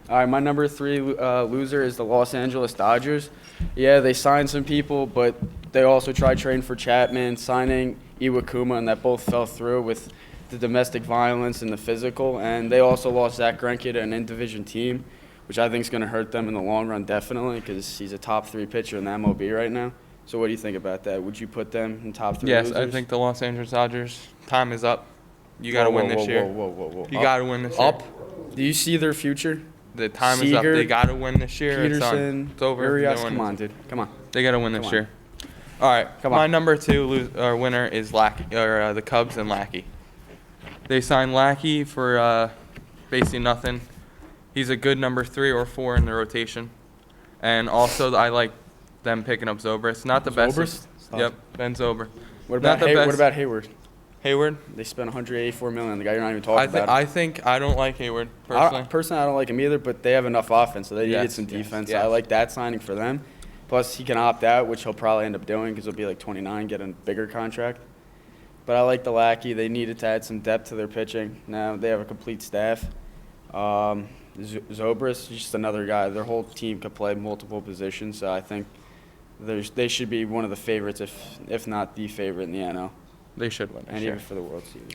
All right, my number 3 loser is the Los Angeles Dodgers. Yeah, they signed some people, but they also tried trading for Chapman, signing Iwakuma, and that both fell through with the domestic violence and the physical. And they also lost Zach Greinke to an in-division team, which I think is going to hurt them in the long run, definitely, because he's a top 3 pitcher in the MLB right now. So what do you think about that? Would you put them in top 3 Yes, losers? I think the Los Angeles Dodgers, time is up. You got to win this year. Whoa. You got to win this year. Up? Do you see their future? The time is up. They got to win this year. Peterson, It's over. Urias, come on, dude. Come on. They got to win this on. year. All right. Come My on. number 2 winner is the Cubs and Lackey. They signed Lackey for basically nothing. He's a good number 3 or 4 in the rotation. And also, I like them picking up Zobrist. Not the best. Zobrist? Yep, Ben Zobrist. What about Hayward? Hayward? They spent $184 million on the guy you're not even talking about. I don't like Hayward, personally. I don't like him either, but they have enough offense, so they needed some defense. yes. I like that signing for them. Plus, he can opt out, which he'll probably end up doing because he'll be like 29, get a bigger contract. But I like the Lackey. They needed to add some depth to their pitching. Now they have a complete staff. Zobrist is just another guy. Their whole team could play multiple positions, so I think they should be one of the favorites, if not the favorite in the NL. They should win. And even for the World Series.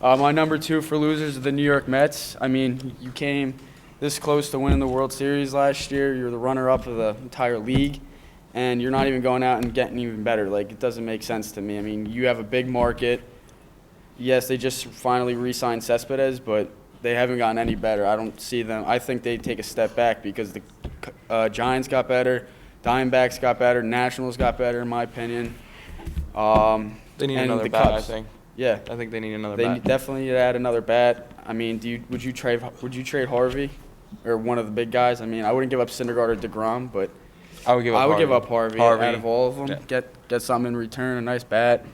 My number 2 for losers are the New York Mets. I mean, you came this close to winning the World Series last year. You're the runner-up of the entire league, and you're not even going out and getting even better. Like, it doesn't make sense to me. I mean, you have a big market. Yes, they just finally re-signed Cespedes, but they haven't gotten any better. I don't see them. I think they take a step back because the Giants got better, Diamondbacks got better, Nationals got better, in my opinion. They need and another the bat, I Cubs. think. Yeah, I think they need another they bat. definitely need to add another bat. I mean, would you trade Harvey, or one of the big guys? I mean, I wouldn't give up Syndergaard or DeGrom, but I would give up Harvey. Harvey. Out of all of them. Yeah. Get something in return, a nice bat.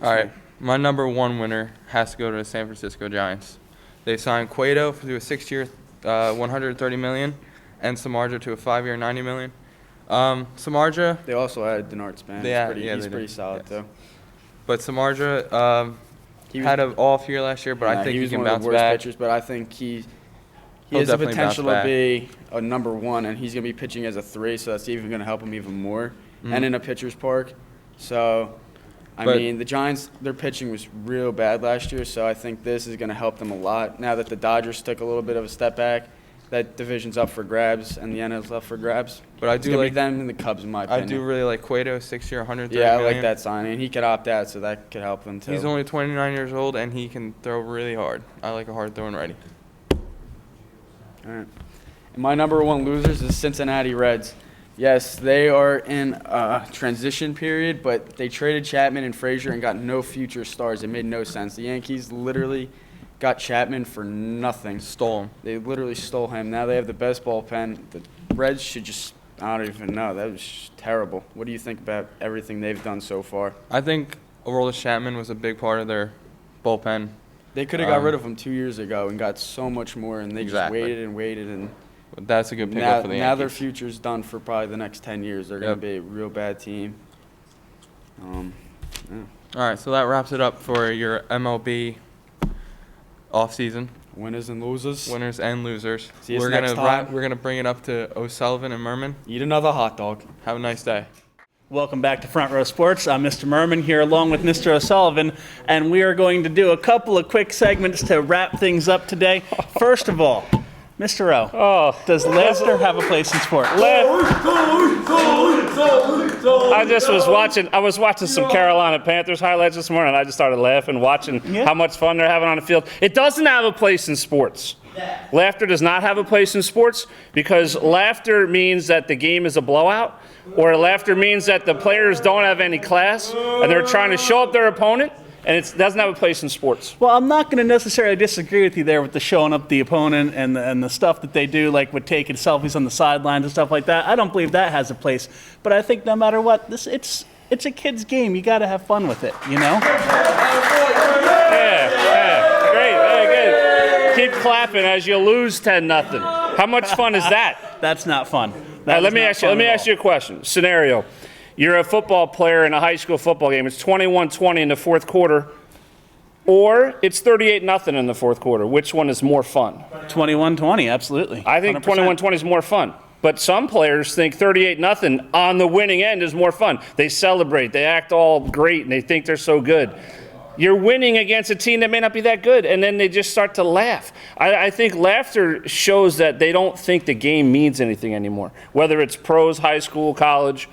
All right, my number 1 winner has to go to the San Francisco Giants. They signed Cueto to a 6-year, $130 million, and Samardzija to a 5-year, $90 million. Samardzija. They also added Denard Span. He's pretty solid too. But Samardzija had an off year last year, but I think he can bounce back. He was one of the worst pitchers, but I think he has the potential to be a number 1, and he's going to be pitching as a 3, so that's even going to help him even more, and in a pitcher's park. So, I mean, the Giants, their pitching was real bad last year, so I think this is going to help them a lot. Now that the Dodgers took a little bit of a step back, that division's up for grabs, and the NL's up for grabs. But I do like them and the Cubs, in my opinion. I do really like Cueto, 6-year, $130 Yeah, I million. like that signing. He could opt out, so that could help him too. He's only 29 years old, and he can throw really hard. I like a hard throwing righty. All right. And my number 1 losers is Cincinnati Reds. Yes, they are in a transition period, but they traded Chapman and Frazier and got no future stars. It made no sense. The Yankees literally got Chapman for nothing. Stole him. They literally stole him. Now they have the best bullpen. The Reds should just, I don't even know. That was just terrible. What do you think about everything they've done so far? I think Aroldis Chapman was a big part of their bullpen. They could have got rid of him 2 years ago and got so much more, and they just waited and waited. And that's a good pickup for the Yankees. Now their future's done for probably the next 10 years. They're going to be a real bad team. All right, so that wraps it up for your MLB offseason. Winners and losers. Winners and losers. See us next time. We're gonna bring it up to O'Sullivan and Merman. Eat another hot dog. Have a nice day. Welcome back to Front Row Sports. I'm Mr. Merman here along with Mr. O'Sullivan, and we are going to do a couple of quick segments to wrap things up today. First of all, Mr. O, does laughter have a place in sports? I was watching some Carolina Panthers highlights this morning, and I just started laughing, watching how much fun they're having on the field. It doesn't have a place in sports. Laughter does not have a place in sports because laughter means that the game is a blowout, or laughter means that the players don't have any class, and they're trying to show up their opponent, and it doesn't have a place in sports. Well, I'm not going to necessarily disagree with you there with the showing up the opponent and the stuff that they do, like with taking selfies on the sidelines and stuff like that. I don't believe that has a place. But I think no matter what, it's a kid's game. You got to have fun with it, you know? Yeah, great, very good. Keep clapping as you lose 10-0. How much fun is that? That's not fun. Let me ask you a question. Scenario. You're a football player in a high school football game. It's 21-20 in the fourth quarter, or it's 38-0 in the fourth quarter. Which one is more fun? 21-20, absolutely. I think 21-20 is more fun. But some players think 38-0 on the winning end is more fun. They celebrate. They act all great, and they think they're so good. You're winning against a team that may not be that good, and then they just start to laugh. I think laughter shows that they don't think the game means anything anymore, whether it's pros, high school, college.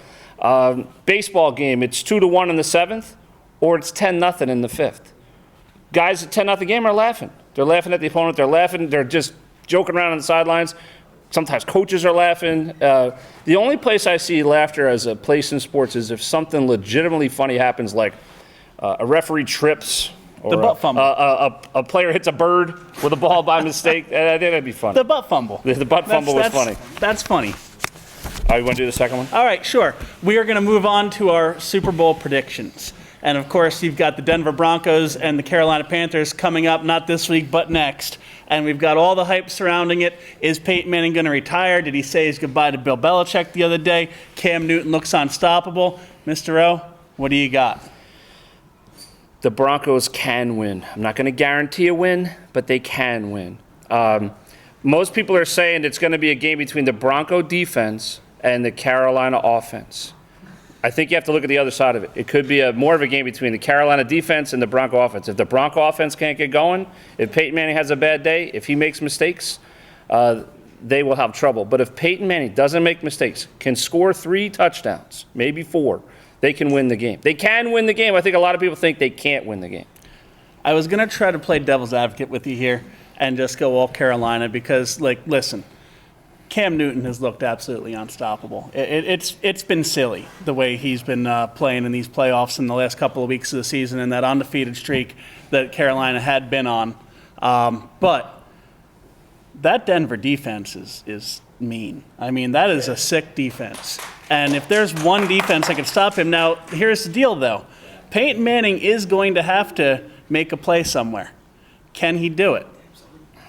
Baseball game, it's 2-1 in the 7th, or it's 10-0 in the 5th. Guys at 10-0 game are laughing. They're laughing at the opponent. They're laughing. They're just joking around on the sidelines. Sometimes coaches are laughing. The only place I see laughter as a place in sports is if something legitimately funny happens, like a referee trips, or the butt fumble. A player hits a bird with a ball by mistake. I think that'd be funny. The butt fumble. The butt fumble was funny. That's funny. You want to do the second one? All right, sure. We are going to move on to our Super Bowl predictions. And, of course, you've got the Denver Broncos and the Carolina Panthers coming up, not this week, but next. And we've got all the hype surrounding it. Is Peyton Manning going to retire? Did he say his goodbye to Bill Belichick the other day? Cam Newton looks unstoppable. Mr. O, what do you got? The Broncos can win. I'm not going to guarantee a win, but they can win. Most people are saying it's going to be a game between the Bronco defense and the Carolina offense. I think you have to look at the other side of it. It could be more of a game between the Carolina defense and the Bronco offense. If the Bronco offense can't get going, if Peyton Manning has a bad day, if he makes mistakes, they will have trouble. But if Peyton Manning doesn't make mistakes, can score 3 touchdowns, maybe 4, they can win the game. They can win the game. I think a lot of people think they can't win the game. I was going to try to play devil's advocate with you here and just go all Carolina because, listen, Cam Newton has looked absolutely unstoppable. It's been silly the way he's been playing in these playoffs in the last couple of weeks of the season and that undefeated streak that Carolina had been on. But that Denver defense is mean. I mean, that is a sick defense. And if there's one defense that can stop him, now here's the deal though. Peyton Manning is going to have to make a play somewhere. Can he do it?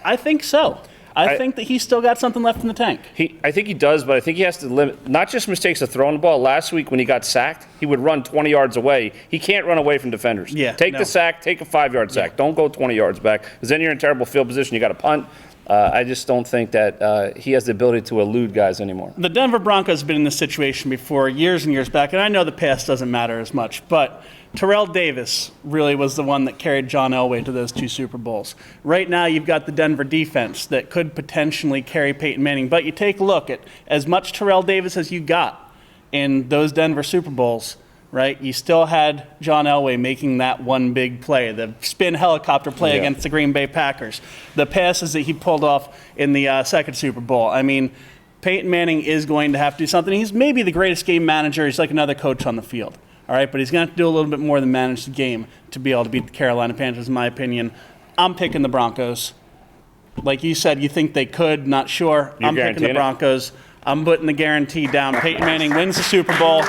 I think so. I think that he's still got something left in the tank. I think he does, but I think he has to limit not just mistakes of throwing the ball. Last week when he got sacked, he would run 20 yards away. He can't run away from defenders. Take the sack, take a 5-yard sack. Don't go 20 yards back because then you're in terrible field position. You got to punt. I just don't think that he has the ability to elude guys anymore. The Denver Broncos have been in this situation before years and years back, and I know the past doesn't matter as much, but Terrell Davis really was the one that carried John Elway to those 2 Super Bowls. Right now, you've got the Denver defense that could potentially carry Peyton Manning, but you take a look at as much Terrell Davis as you got in those Denver Super Bowls, right? You still had John Elway making that one big play, the spin helicopter play against the Green Bay Packers, the passes that he pulled off in the second Super Bowl. I mean, Peyton Manning is going to have to do something. He's maybe the greatest game manager. He's like another coach on the field. All right, but he's going to have to do a little bit more than manage the game to be able to beat the Carolina Panthers, in my opinion. I'm picking the Broncos. Like you said, you think they could, not sure. I'm picking the Broncos. I'm putting the guarantee down. Peyton Manning wins the Super Bowl.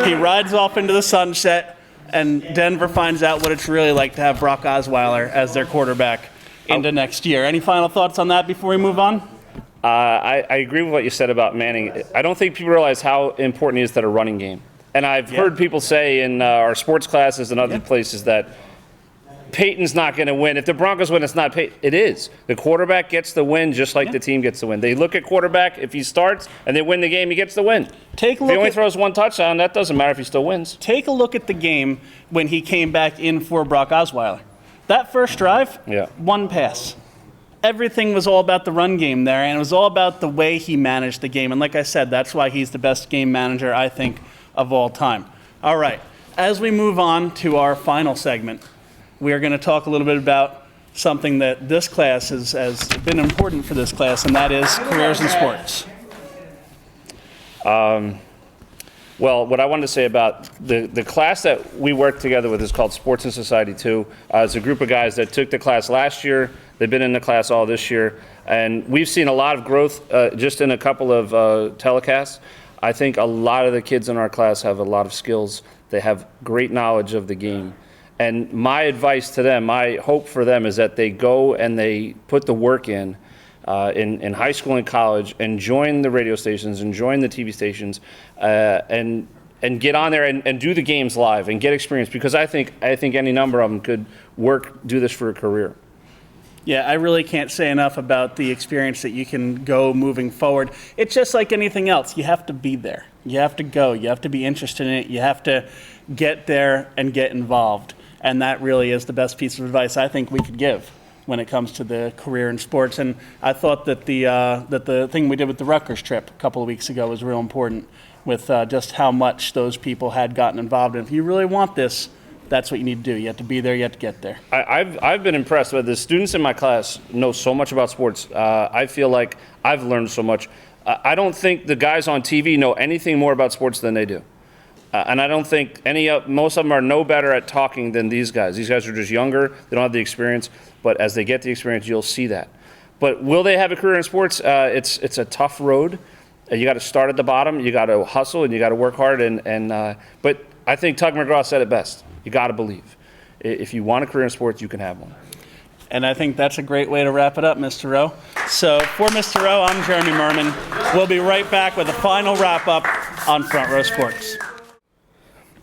He rides off into the sunset, and Denver finds out what it's really like to have Brock Osweiler as their quarterback into next year. Any final thoughts on that before we move on? I agree with what you said about Manning. I don't think people realize how important he is to the running game. And I've heard people say in our sports classes and other places that Peyton's not going to win. If the Broncos win, it's not Peyton. It is. The quarterback gets the win just like the team gets the win. They look at quarterback. If he starts and they win the game, he gets the win. If he only throws 1 touchdown, that doesn't matter if he still wins. Take a look at the game when he came back in for Brock Osweiler. That first drive, 1 pass. Everything was all about the run game there, and it was all about the way he managed the game. And like I said, that's why he's the best game manager, I think, of all time. All right, as we move on to our final segment, we are going to talk a little bit about something that this class has been important for this class, and that is careers in sports. Well, what I wanted to say about the class that we work together with is called Sports and Society 2. It's a group of guys that took the class last year. They've been in the class all this year, and we've seen a lot of growth just in a couple of telecasts. I think a lot of the kids in our class have a lot of skills. They have great knowledge of the game. And my advice to them, my hope for them is that they go and they put the work in high school and college and join the radio stations and join the TV stations and get on there and do the games live and get experience because I think any number of them could do this for a career. Yeah, I really can't say enough about the experience that you can go moving forward. It's just like anything else. You have to be there. You have to go. You have to be interested in it. You have to get there and get involved. And that really is the best piece of advice I think we could give when it comes to the career in sports. And I thought that the thing we did with the Rutgers trip a couple of weeks ago was real important with just how much those people had gotten involved. And if you really want this, that's what you need to do. You have to be there. You have to get there. I've been impressed with the students in my class know so much about sports. I feel like I've learned so much. I don't think the guys on TV know anything more about sports than they do. And I don't think most of them are no better at talking than these guys. These guys are just younger. They don't have the experience. But as they get the experience, you'll see that. But will they have a career in sports? It's a tough road. You got to start at the bottom. You got to hustle and you got to work hard. But I think Tug McGraw said it best. You got to believe. If you want a career in sports, you can have one. And I think that's a great way to wrap it up, Mr. Rowe. So for Mr. Rowe, I'm Jeremy Merman. We'll be right back with a final wrap-up on Front Row Sports.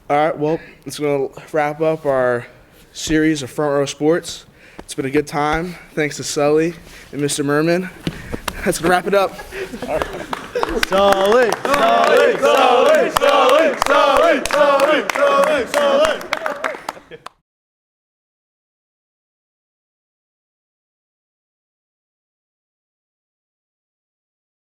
All right, well, it's going to wrap up our series of Front Row Sports. It's been a good time. Thanks to Sully and Mr. Merman. That's going to wrap it up. Sully, Sully, Sully.